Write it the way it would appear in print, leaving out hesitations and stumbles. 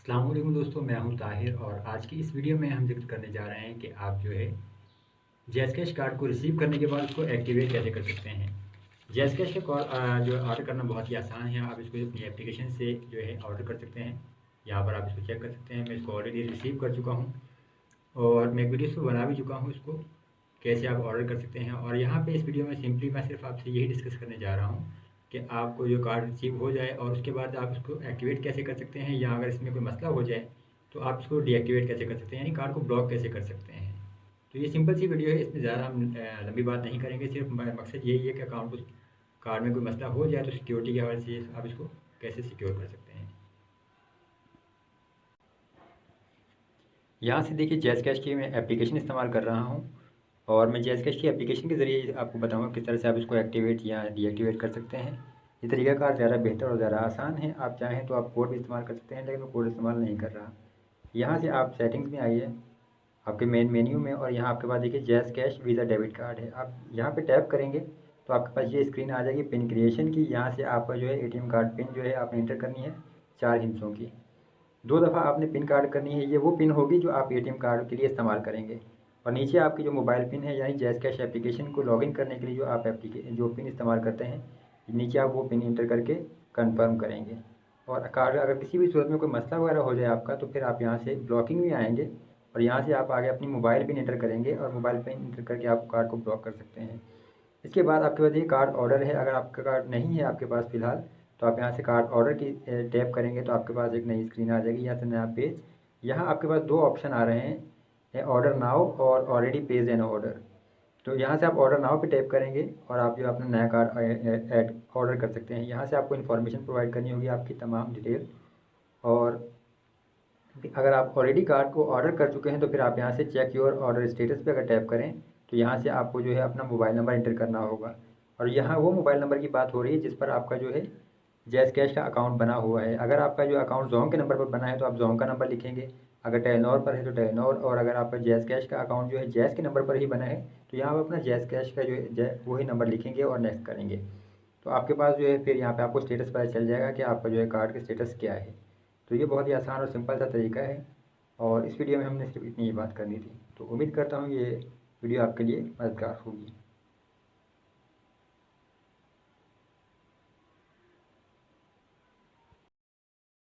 अस्सलाम वालेकुम दोस्तों, मैं हूं ताहिर और आज की इस वीडियो में हम जिक्र करने जा रहे हैं कि आप जो है जैज़ कैश कार्ड को रिसीव करने के बाद उसको एक्टिवेट कैसे कर सकते हैं। जैज़ कैश का जो ऑर्डर करना बहुत ही आसान है। आप इसको अपनी एप्लीकेशन से जो है ऑर्डर कर सकते हैं। यहाँ पर आप इसको चेक कर सकते हैं। मैं इसको ऑलरेडी रिसीव कर चुका हूँ और मैं एक वीडियो इसको बना भी चुका हूँ। इसको कैसे आप ऑर्डर कर सकते हैं और यहाँ पे इस वीडियो में सिंपली मैं सिर्फ आपसे यही डिस्कस करने जा रहा हूँ कि आपको जो कार्ड रिसीव हो जाए और उसके बाद आप उसको एक्टिवेट कैसे कर सकते हैं, या अगर इसमें कोई मसला हो जाए तो आप इसको डीएक्टिवेट कैसे कर सकते हैं, यानी कार्ड को ब्लॉक कैसे कर सकते हैं। तो ये सिंपल सी वीडियो है, इसमें ज़्यादा हम लंबी बात नहीं करेंगे। सिर्फ मकसद यही है कि अकाउंट को कार्ड में कोई मसला हो जाए तो सिक्योरिटी के हवाले से आप इसको कैसे सिक्योर कर सकते हैं। यहाँ से देखिए जैज़ कैश की मैं एप्लीकेशन इस्तेमाल कर रहा हूँ और मैं जैज़ कैश की एप्लीकेशन के ज़रिए आपको बताऊँगा किस तरह से आप इसको एक्टिवेट या डीएक्टिवेट कर सकते हैं। ये तरीकाकार ज़्यादा बेहतर और ज़्यादा आसान है। आप चाहें तो आप कोड भी इस्तेमाल कर सकते हैं, लेकिन मैं कोड इस्तेमाल नहीं कर रहा। यहाँ से आप सेटिंग्स में आइए आपके मेन मेन्यू में, और यहाँ आपके पास देखिए jazz cash visa debit card है। आप यहाँ पे टैप करेंगे तो आपके पास ये स्क्रीन आ जाएगी पिन क्रिएशन की। यहाँ से आपका जो है एटीएम कार्ड पिन जो है आपने एंटर करनी है 4 हिस्सों की। 2 दफ़ा आपने पिन कार्ड करनी है। ये वो पिन होगी जो आप एटीएम कार्ड के लिए इस्तेमाल करेंगे। और नीचे आपकी जो मोबाइल पिन है, यानी जैज़ कैश एप्लीकेशन को लॉगिन करने के लिए जो आप जो पिन इस्तेमाल करते हैं, नीचे आप वो पिन एंटर करके कंफर्म करेंगे। और कार्ड अगर किसी भी सूरत में कोई मसला वगैरह हो जाए आपका, तो फिर आप यहाँ से ब्लॉकिंग में आएंगे और यहाँ से आप आगे अपनी मोबाइल पिन एंटर करेंगे और मोबाइल पिन एंटर करके आप कार्ड को ब्लॉक कर सकते हैं। इसके बाद आपके पास ये कार्ड ऑर्डर है। अगर आपका कार्ड नहीं है आपके पास फ़िलहाल, तो आप यहाँ से कार्ड ऑर्डर की टैप करेंगे तो आपके पास एक नई स्क्रीन आ जाएगी, यहाँ से नया पेज। यहाँ आपके पास 2 ऑप्शन आ रहे हैं, ऑर्डर नाउ और ऑलरेडी पेज एन ऑर्डर। तो यहाँ से आप ऑर्डर नाउ पे टैप करेंगे और आप जो अपना नया कार्ड ऐड ऑर्डर कर सकते हैं। यहाँ से आपको इन्फॉर्मेशन प्रोवाइड करनी होगी, आपकी तमाम डिटेल। और अगर आप ऑलरेडी कार्ड को ऑर्डर कर चुके हैं तो फिर आप यहाँ से चेक योर ऑर्डर स्टेटस पे अगर टैप करें तो यहाँ से आपको जो है अपना मोबाइल नंबर एंटर करना होगा। और यहाँ वो मोबाइल नंबर की बात हो रही है जिस पर आपका जो है जैज़ कैश का अकाउंट बना हुआ है। अगर आपका जो अकाउंट जोंग के नंबर पर बना है तो आप जोंग का नंबर लिखेंगे, अगर टेलेनॉर पर है तो टेलेनॉर, और अगर आपका जैज़ कैश का अकाउंट जो है जैज़ के नंबर पर ही बना है तो यहाँ आप अपना जैज़ कैश का जो है वही नंबर लिखेंगे और नेक्स्ट करेंगे। तो आपके पास जो है फिर यहाँ पे आपको स्टेटस पता चल जाएगा कि आपका जो है कार्ड का स्टेटस क्या है। तो ये बहुत ही आसान और सिंपल सा तरीका है और इस वीडियो में हमने सिर्फ इतनी ही बात करनी थी। तो उम्मीद करता हूँ ये वीडियो आपके लिए मददगार होगी।